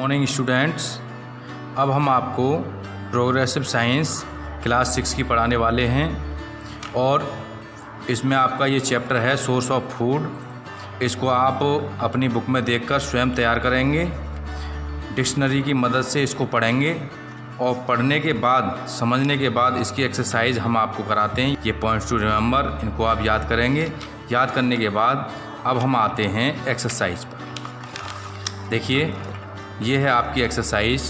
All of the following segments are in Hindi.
मॉर्निंग स्टूडेंट्स, अब हम आपको प्रोग्रेसिव साइंस क्लास 6 की पढ़ाने वाले हैं और इसमें आपका ये चैप्टर है सोर्स ऑफ फूड। इसको आप अपनी बुक में देखकर स्वयं तैयार करेंगे, डिक्शनरी की मदद से इसको पढ़ेंगे और पढ़ने के बाद, समझने के बाद इसकी एक्सरसाइज हम आपको कराते हैं। ये पॉइंट्स टू रिमेंबर, इनको आप याद करेंगे। याद करने के बाद अब हम आते हैं एक्सरसाइज पर। देखिए, ये है आपकी एक्सरसाइज।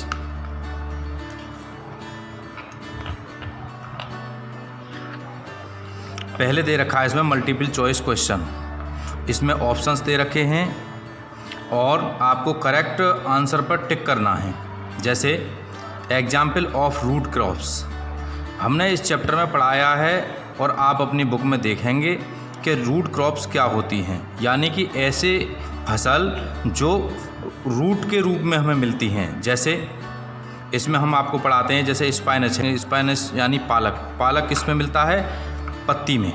पहले दे रखा है इसमें मल्टीपल चॉइस क्वेश्चन, इसमें ऑप्शंस दे रखे हैं और आपको करेक्ट आंसर पर टिक करना है। जैसे एग्जाम्पल ऑफ रूट क्रॉप्स हमने इस चैप्टर में पढ़ाया है और आप अपनी बुक में देखेंगे कि रूट क्रॉप्स क्या होती हैं, यानी कि ऐसे फसल जो रूट के रूप में हमें मिलती हैं। जैसे इसमें हम आपको पढ़ाते हैं, जैसे स्पाइनच है, स्पाइनच यानी पालक। पालक किस में मिलता है? पत्ती में।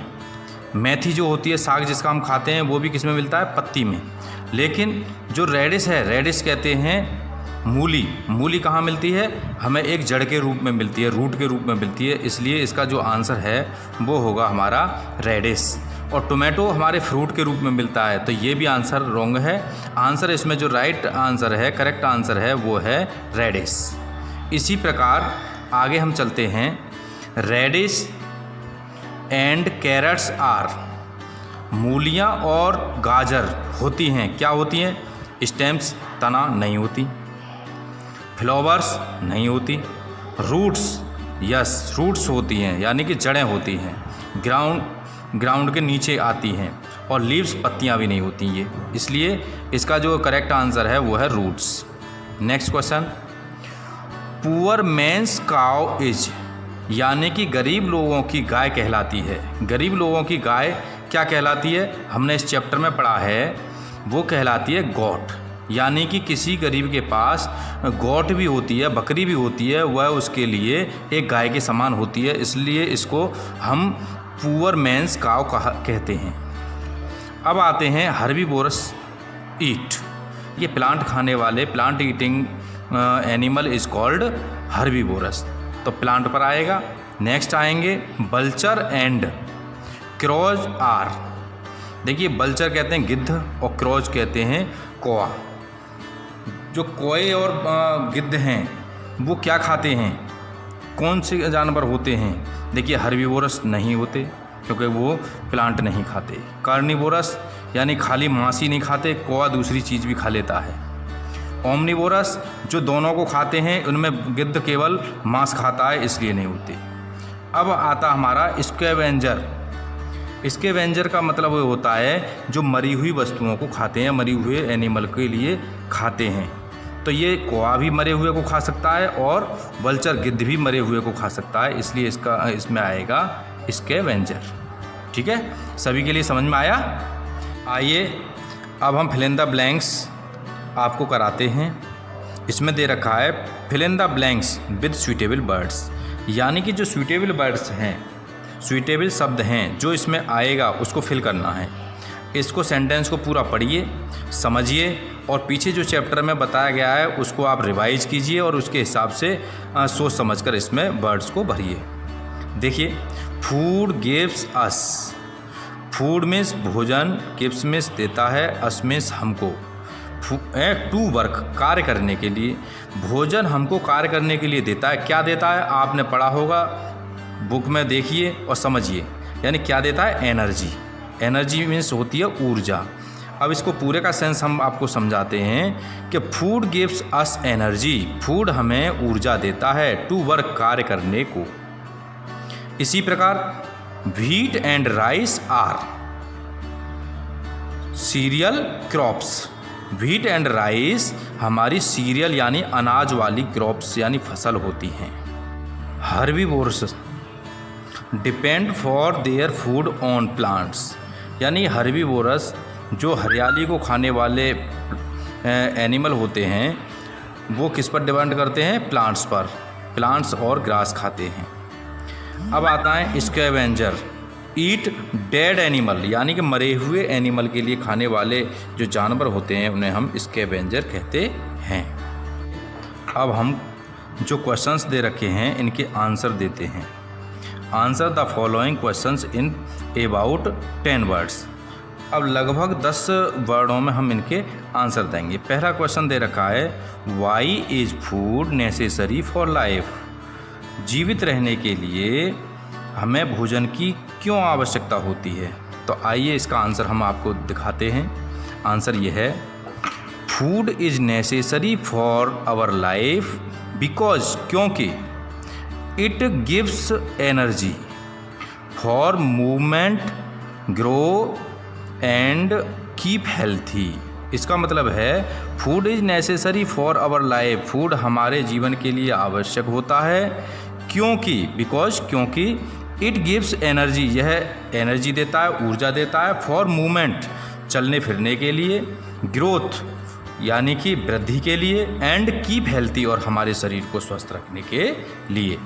मेथी जो होती है, साग जिसका हम खाते हैं, वो भी किस में मिलता है? पत्ती में। लेकिन जो रेडिश है, रेडिश कहते हैं मूली। मूली कहाँ मिलती है? हमें एक जड़ के रूप में मिलती है, रूट के रूप में मिलती है। इसलिए इसका जो आंसर है वो होगा हमारा रेडिश। और टोमेटो हमारे फ्रूट के रूप में मिलता है, तो ये भी आंसर रॉन्ग है। आंसर इसमें जो राइट आंसर है, करेक्ट आंसर है, वो है रेडिश। इसी प्रकार आगे हम चलते हैं। रेडिश एंड कैरेट्स आर, मूलियाँ और गाजर होती हैं, क्या होती हैं? स्टेम्स, तना नहीं होती। फ्लावर्स नहीं होती। रूट्स, यस रूट्स होती हैं, यानी कि जड़ें होती हैं। ग्राउंड के नीचे आती हैं। और लीव्स, पत्तियां भी नहीं होती ये। इसलिए इसका जो करेक्ट आंसर है वो है roots. Next question, poor man's cow is, यानी कि गरीब लोगों की गाय कहलाती है। गरीब लोगों की गाय क्या कहलाती है? हमने इस चैप्टर में पढ़ा है, वो कहलाती है गॉट। यानी कि किसी गरीब के पास गॉट भी होती है, बकरी भी होती है, वह उसके लिए एक गाय के समान होती है। इसलिए इसको हम पुअर मैन्स काउ कहते हैं। अब आते हैं हर्बीवोरस ईट। ये प्लांट खाने वाले, plant eating animal is called herbivorous. तो प्लांट पर आएगा। नेक्स्ट आएंगे बल्चर एंड क्रॉज आर। देखिए, बल्चर कहते हैं गिद्ध और क्रॉज कहते हैं कौआ। जो कौए और गिद्ध हैं वो क्या खाते हैं? कौन से जानवर होते हैं? देखिए, हर्बीवोरस नहीं होते क्योंकि वो प्लांट नहीं खाते। कार्निवोरस यानी खाली मांस ही नहीं खाते, कौआ दूसरी चीज़ भी खा लेता है। ओमनिवोरस जो दोनों को खाते हैं, उनमें गिद्ध केवल मांस खाता है, इसलिए नहीं होते। अब आता हमारा स्कैवेंजर। स्कैवेंजर का मतलब वो होता है जो मरी हुई वस्तुओं को खाते हैं, मरी हुए एनिमल के लिए खाते हैं। तो ये कौआ भी मरे हुए को खा सकता है और वल्चर गिद्ध भी मरे हुए को खा सकता है, इसलिए इसमें आएगा स्कैवेंजर। ठीक है, सभी के लिए समझ में आया? आइए अब हम फिल इन द ब्लैंक्स आपको कराते हैं। इसमें दे रखा है fill in the blanks with suitable words, यानी कि जो सुइटेबल वर्ड्स हैं, सुइटेबल शब्द हैं, जो इसमें आएगा उसको फिल करना है। इसको सेंटेंस को पूरा पढ़िए, समझिए और पीछे जो चैप्टर में बताया गया है उसको आप रिवाइज कीजिए और उसके हिसाब से सोच समझकर इसमें वर्ड्स को भरिए। देखिए, food gives us. Food means भोजन, गिव्स मीन्स देता है, अस मीन्स हमको। टू वर्क, कार्य करने के लिए। भोजन हमको कार्य करने के लिए देता है। क्या देता है? आपने पढ़ा होगा, बुक में देखिए और समझिए। यानी क्या देता है? एनर्जी। एनर्जी मीन्स होती है ऊर्जा। अब इसको पूरे का सेंस हम आपको समझाते हैं कि food gives us energy, food हमें ऊर्जा देता है, टू वर्क, कार्य करने को। इसी प्रकार wheat and rice are cereal crops. Wheat and rice हमारी सीरियल यानी अनाज वाली क्रॉप्स यानी फसल होती हैं। Herbivorous depend for their food on plants, यानी हर्बीवोरस जो हरियाली को खाने वाले एनिमल होते हैं वो किस पर डिपेंड करते हैं? प्लांट्स पर। प्लांट्स और ग्रास खाते हैं। अब आता है स्कैवेंजर। ईट डेड एनिमल, यानी कि मरे हुए एनिमल के लिए खाने वाले जो जानवर होते हैं उन्हें हम स्कैवेंजर कहते हैं। अब हम जो क्वेश्चंस दे रखे हैं इनके आंसर देते हैं। Answer the following questions in about 10 words. अब लगभग 10 वर्डों में हम इनके आंसर देंगे। पहला क्वेश्चन दे रखा है, why is food necessary for life. जीवित रहने के लिए हमें भोजन की क्यों आवश्यकता होती है? तो आइए इसका आंसर हम आपको दिखाते हैं। आंसर ये है, food is necessary for our life because, क्योंकि it gives energy for movement, grow and keep healthy. इसका मतलब है food is necessary for our life, food हमारे जीवन के लिए आवश्यक होता है क्योंकि, बिकॉज क्योंकि इट गिव्स एनर्जी, यह एनर्जी देता है, ऊर्जा देता है, फॉर मूवमेंट चलने फिरने के लिए, ग्रोथ यानी कि वृद्धि के लिए, एंड कीप हेल्थी और हमारे शरीर को स्वस्थ रखने के लिए।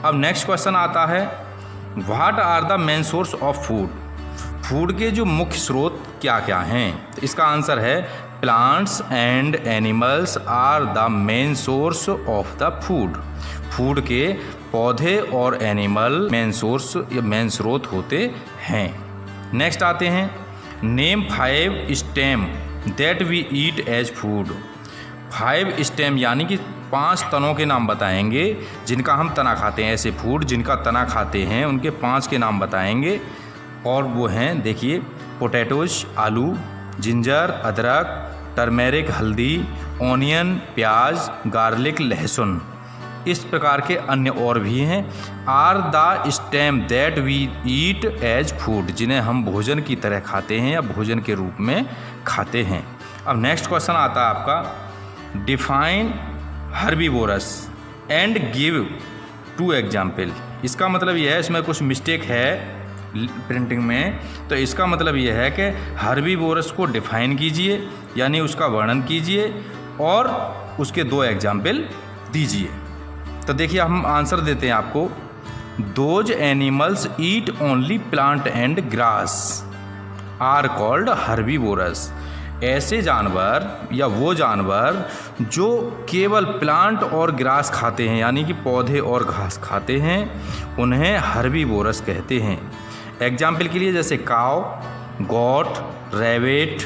अब नेक्स्ट क्वेश्चन आता है, what are the main source of food. Food के जो मुख्य स्रोत क्या क्या हैं? तो इसका आंसर है, plants and animals are the main source of the food. Food के पौधे और एनिमल मेन सोर्स या मेन स्रोत होते हैं। नेक्स्ट आते हैं, name 5 stem that we eat as food. 5 stem यानी कि 5 तनों के नाम बताएंगे जिनका हम तना खाते हैं। ऐसे फूड जिनका तना खाते हैं उनके 5 के नाम बताएंगे, और वो हैं, देखिए, पोटैटोज आलू, जिंजर अदरक, टर्मेरिक हल्दी, ऑनियन प्याज, गार्लिक लहसुन। इस प्रकार के अन्य और भी हैं। Are the stem that we eat as food, जिन्हें हम भोजन की तरह खाते हैं या भोजन के रूप में खाते हैं। अब नेक्स्ट क्वेश्चन आता है आपका, define herbivorous and give 2 example. इसका मतलब यह है, इसमें कुछ मिस्टेक है प्रिंटिंग में, तो इसका मतलब यह है कि हर्बीवोरस को डिफाइन कीजिए यानी उसका वर्णन कीजिए और उसके 2 एग्जाम्पल दीजिए। तो देखिए हम आंसर देते हैं आपको, those animals eat only plant and grass are called herbivorous. ऐसे जानवर या वो जानवर जो केवल प्लांट और ग्रास खाते हैं यानी कि पौधे और घास खाते हैं उन्हें हर्बीवोरस कहते हैं। एग्जाम्पल के लिए जैसे काव, गॉट, रैबिट,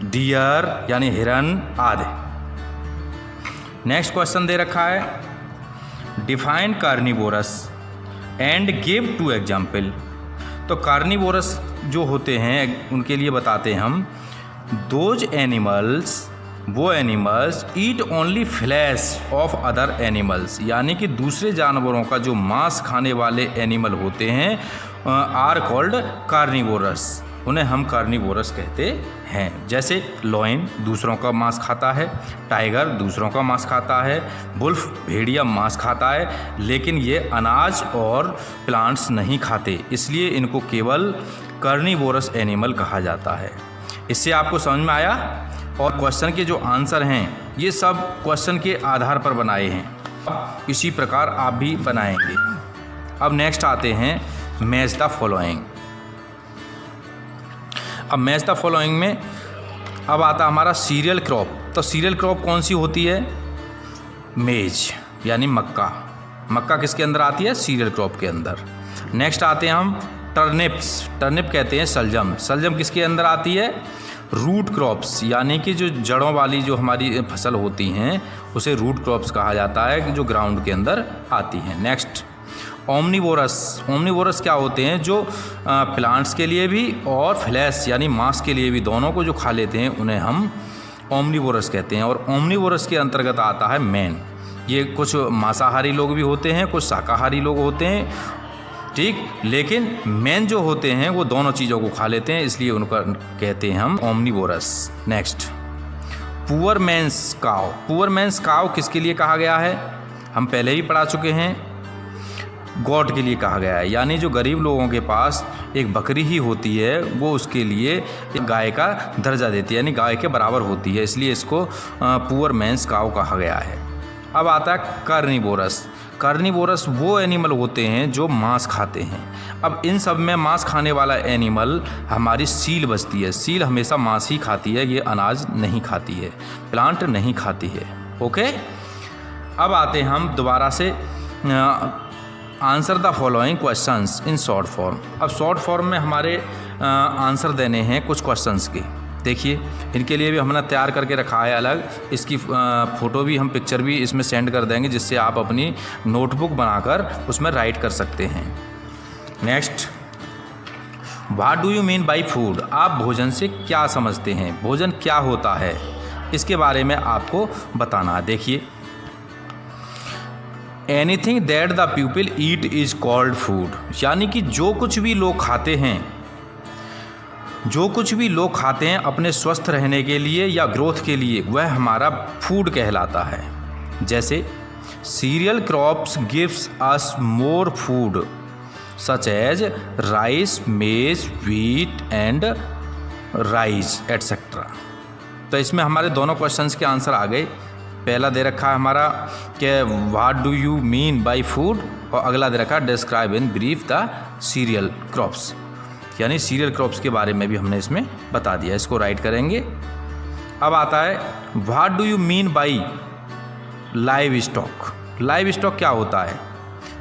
डियर यानी हिरन आदि। नेक्स्ट क्वेश्चन दे रखा है, define carnivorous and give 2 example. तो कार्निवोरस जो होते हैं उनके लिए बताते हैं हम, दोज एनिमल्स, वो animals eat only flash of other animals, यानी कि दूसरे जानवरों का जो मांस खाने वाले एनिमल होते हैं आर कॉल्ड कार्निवोरस, उन्हें हम कार्निवोरस कहते हैं। जैसे लॉयन दूसरों का मांस खाता है, टाइगर दूसरों का मांस खाता है, वुल्फ भेड़िया मांस खाता है, लेकिन ये अनाज और प्लांट्स नहीं खाते, इसलिए इनको केवल कार्निवोरस एनिमल कहा जाता है। इससे आपको समझ में आया? और क्वेश्चन के जो आंसर हैं ये सब क्वेश्चन के आधार पर बनाए हैं, इसी प्रकार आप भी बनाएंगे। अब नेक्स्ट आते हैं मैच द फॉलोइंग। अब मैच द फॉलोइंग में अब आता हमारा सीरियल क्रॉप। तो सीरियल क्रॉप कौन सी होती है? मेज यानी मक्का। मक्का किसके अंदर आती है? सीरियल क्रॉप के अंदर। नेक्स्ट आते हैं हम टर्निप्स। टर्निप कहते हैं सलजम। सलजम किसके अंदर आती है? रूट क्रॉप्स, यानी कि जो जड़ों वाली जो हमारी फसल होती हैं उसे रूट क्रॉप्स कहा जाता है, कि जो ग्राउंड के अंदर आती हैं। Next omnivorous. ओमनीवोरस क्या होते हैं? जो प्लांट्स के लिए भी और फ्लैश यानी मांस के लिए भी, दोनों को जो खा लेते हैं उन्हें हम ओमनीवोरस कहते हैं। और ओमनीवोरस के अंतर्गत आता है मैन। ये कुछ मांसाहारी लोग भी होते हैं, कुछ शाकाहारी लोग होते हैं, ठीक, लेकिन मैन जो होते हैं वो दोनों चीज़ों को खा लेते हैं, इसलिए उनका कहते हैं हम ओमनीवोरस। नेक्स्ट पुअर मैन्स काव। पुअर मैन्स काव किसके लिए कहा गया है? हम पहले ही पढ़ा चुके हैं, गॉड के लिए कहा गया है, यानी जो गरीब लोगों के पास एक बकरी ही होती है वो उसके लिए एक गाय का दर्जा देती है, यानी गाय के बराबर होती है, इसलिए इसको पुअर मैन्स काव कहा गया है। अब आता है कार्निवोरस। कार्निवोरस वो एनिमल होते हैं जो मांस खाते हैं। अब इन सब में मांस खाने वाला एनिमल हमारी सील बचती है। सील हमेशा मांस ही खाती है, ये अनाज नहीं खाती है, प्लांट नहीं खाती है। ओके, अब आते हैं हम दोबारा से answer the following questions in short form. अब शॉर्ट फॉर्म में हमारे आंसर देने हैं कुछ क्वेश्चंस के। देखिए, इनके लिए भी हमने तैयार करके रखा है अलग, इसकी फ़ोटो भी, हम पिक्चर भी इसमें सेंड कर देंगे, जिससे आप अपनी नोटबुक बनाकर उसमें राइट कर सकते हैं। Next, what do you mean by food? आप भोजन से क्या समझते हैं? भोजन क्या होता है, इसके बारे में आपको बताना है। देखिए, anything that the people eat is called food, यानी कि जो कुछ भी लोग खाते हैं अपने स्वस्थ रहने के लिए या ग्रोथ के लिए, वह हमारा फूड कहलाता है। जैसे cereal crops gives us more food such as rice, maize, wheat and rice etcetera. तो इसमें हमारे दोनों क्वेश्चंस के आंसर आ गए। पहला दे रखा है हमारा कि what do you mean by food, और अगला दे रखा है describe in brief the cereal crops, यानी सीरियल क्रॉप्स के बारे में भी हमने इसमें बता दिया। इसको राइट करेंगे। अब आता है what do you mean by live stock. Live stock क्या होता है?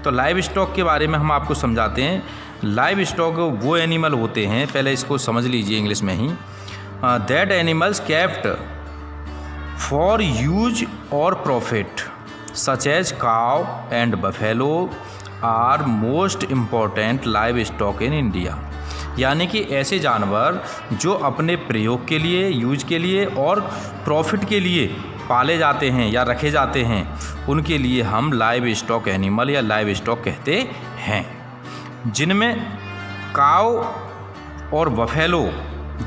तो लाइव स्टॉक के बारे में हम आपको समझाते हैं। लाइव स्टॉक वो एनिमल होते हैं, पहले इसको समझ लीजिए इंग्लिश में ही, that animals kept for use और profit such as cow and buffalo are most important livestock in India. यानी कि ऐसे जानवर जो अपने प्रयोग के लिए, यूज के लिए और प्रॉफिट के लिए पाले जाते हैं या रखे जाते हैं, उनके लिए हम लाइव स्टॉक एनिमल या लाइव स्टॉक कहते हैं, जिनमें काऊ और बफेलो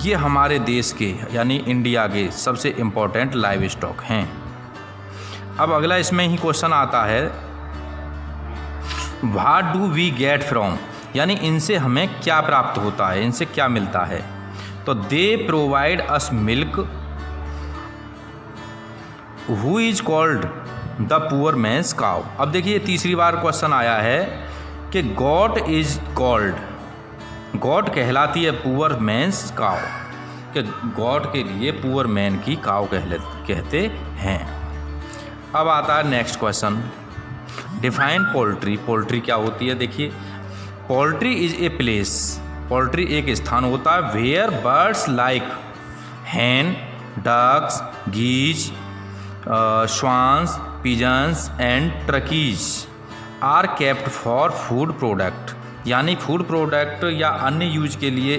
ये हमारे देश के यानी इंडिया के सबसे इम्पोर्टेंट लाइव स्टॉक हैं। अब अगला इसमें ही क्वेश्चन आता है what do we get from, यानी इनसे हमें क्या प्राप्त होता है, इनसे क्या मिलता है। तो they provide us milk who is called the poor man's cow. अब देखिए, तीसरी बार क्वेश्चन आया है कि गॉड इज कॉल्ड, गॉड कहलाती है पुअर मैन्स काउ, कि गॉड के लिए पुअर मैन की काउ कहते हैं। अब आता है next question, define poultry. Poultry क्या होती है? देखिए, poultry is a place, poultry एक स्थान होता है where birds like hen, ducks, geese, swans, pigeons and turkeys are kept for food product. यानी फूड प्रोडक्ट या अन्य यूज के लिए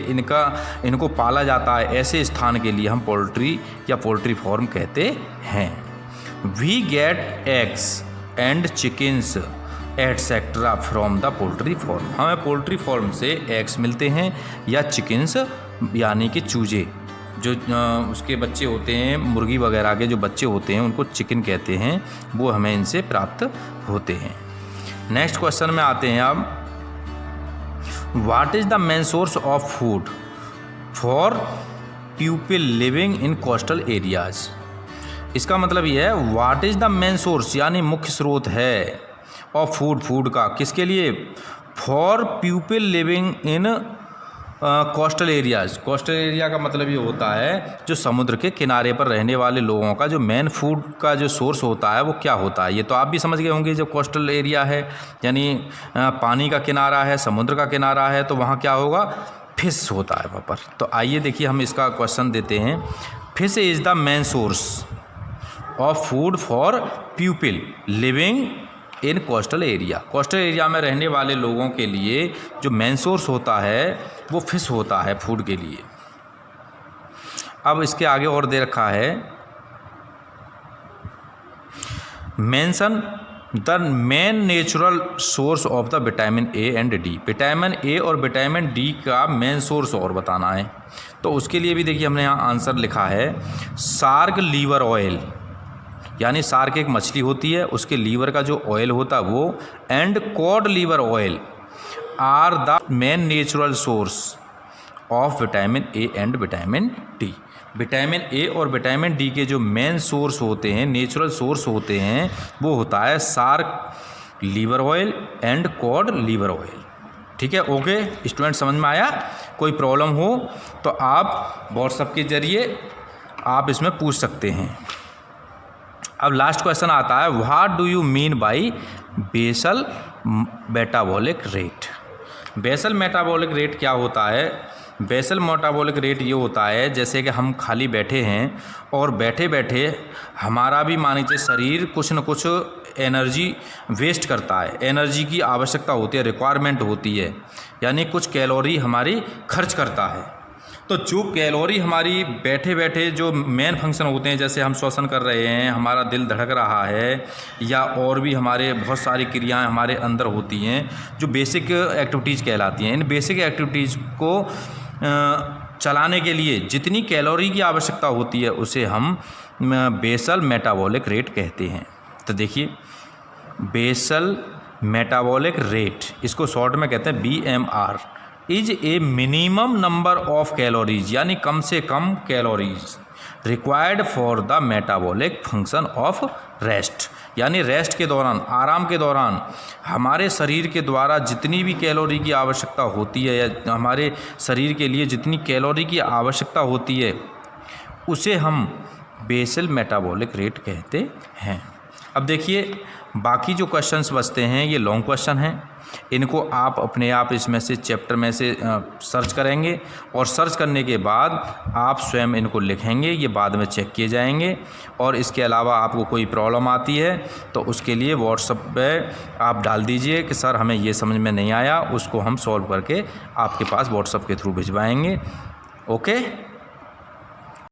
इनको पाला जाता है, ऐसे स्थान के लिए हम पोल्ट्री या पोल्ट्री फार्म कहते हैं। We get eggs and chickens etcetera from the poultry farm. हमें पोल्ट्री फार्म से एग्स मिलते हैं या चिकन्स यानी कि चूजे, जो उसके बच्चे होते हैं, मुर्गी वगैरह के जो बच्चे होते हैं उनको चिकन कहते हैं, वो हमें इनसे प्राप्त होते हैं। नेक्स्ट क्वेश्चन में आते हैं अब, what is the main source of food for people living in coastal areas. इसका मतलब ये है what is the main source, यानी मुख्य स्रोत है ऑफ फूड का किसके लिए? For people living in coastal areas. Coastal area का मतलब ये होता है जो समुद्र के किनारे पर रहने वाले लोगों का जो मेन फूड का जो सोर्स होता है वो क्या होता है। ये तो आप भी समझ गए होंगे, जो कोस्टल एरिया है यानी पानी का किनारा है, समुद्र का किनारा है, तो वहाँ क्या होगा? फिश होता है वहाँ पर। तो आइए देखिए, हम इसका क्वेश्चन देते हैं। Fish is the main source of food for people living in coastal area. Coastal area में रहने वाले लोगों के लिए जो मेन सोर्स होता है वो फिश होता है फूड के लिए। अब इसके आगे और दे रखा है, mention the main natural source of the vitamin A and D. Vitamin A और विटामिन डी का मेन सोर्स और बताना है। तो उसके लिए भी देखिए, हमने यहाँ आंसर लिखा है शार्क लीवर ऑयल, यानी शार्क एक मछली होती है, उसके लीवर का जो ऑयल होता है वो, and cod liver oil are the main natural source of vitamin A and vitamin D. Vitamin A और विटामिन डी के जो मेन सोर्स होते हैं, नेचुरल सोर्स होते हैं, वो होता है shark liver oil and cod liver oil. ठीक है, ओके स्टूडेंट, समझ में आया? कोई प्रॉब्लम हो तो आप व्हाट्सएप के ज़रिए आप इसमें पूछ सकते हैं। अब लास्ट क्वेश्चन आता है, what do you mean by basal metabolic rate. Basal metabolic rate क्या होता है? बेसल मेटाबॉलिक रेट ये होता है जैसे कि हम खाली बैठे हैं और बैठे बैठे हमारा भी मान लीजिए शरीर कुछ न कुछ एनर्जी वेस्ट करता है, एनर्जी की आवश्यकता होती है, रिक्वायरमेंट होती है, यानी कुछ कैलोरी हमारी खर्च करता है। तो जो कैलोरी हमारी बैठे बैठे जो मेन फंक्शन होते हैं, जैसे हम श्वसन कर रहे हैं, हमारा दिल धड़क रहा है, या और भी हमारे बहुत सारी क्रियाएं हमारे अंदर होती हैं जो बेसिक एक्टिविटीज़ कहलाती हैं। इन बेसिक एक्टिविटीज़ को चलाने के लिए जितनी कैलोरी की आवश्यकता होती है उसे हम बेसल मेटाबॉलिक रेट कहते हैं। तो देखिए, बेसल मेटाबॉलिक रेट, इसको शॉर्ट में कहते हैं BMR, is a minimum number of calories, यानी कम से कम calories required for the metabolic function of rest, यानी रेस्ट के दौरान, आराम के दौरान हमारे शरीर के द्वारा जितनी भी कैलोरी की आवश्यकता होती है, या हमारे शरीर के लिए जितनी कैलोरी की आवश्यकता होती है उसे हम बेसल मेटाबॉलिक रेट कहते हैं। अब देखिए, बाकी जो क्वेश्चंस बचते हैं ये लॉन्ग क्वेश्चन हैं, इनको आप अपने आप इसमें से चैप्टर में से सर्च करेंगे और सर्च करने के बाद आप स्वयं इनको लिखेंगे, ये बाद में चेक किए जाएंगे। और इसके अलावा आपको कोई प्रॉब्लम आती है तो उसके लिए व्हाट्सएप पे आप डाल दीजिए कि सर हमें ये समझ में नहीं आया, उसको हम सॉल्व करके आपके पास व्हाट्सएप के थ्रू भिजवाएंगे। ओके।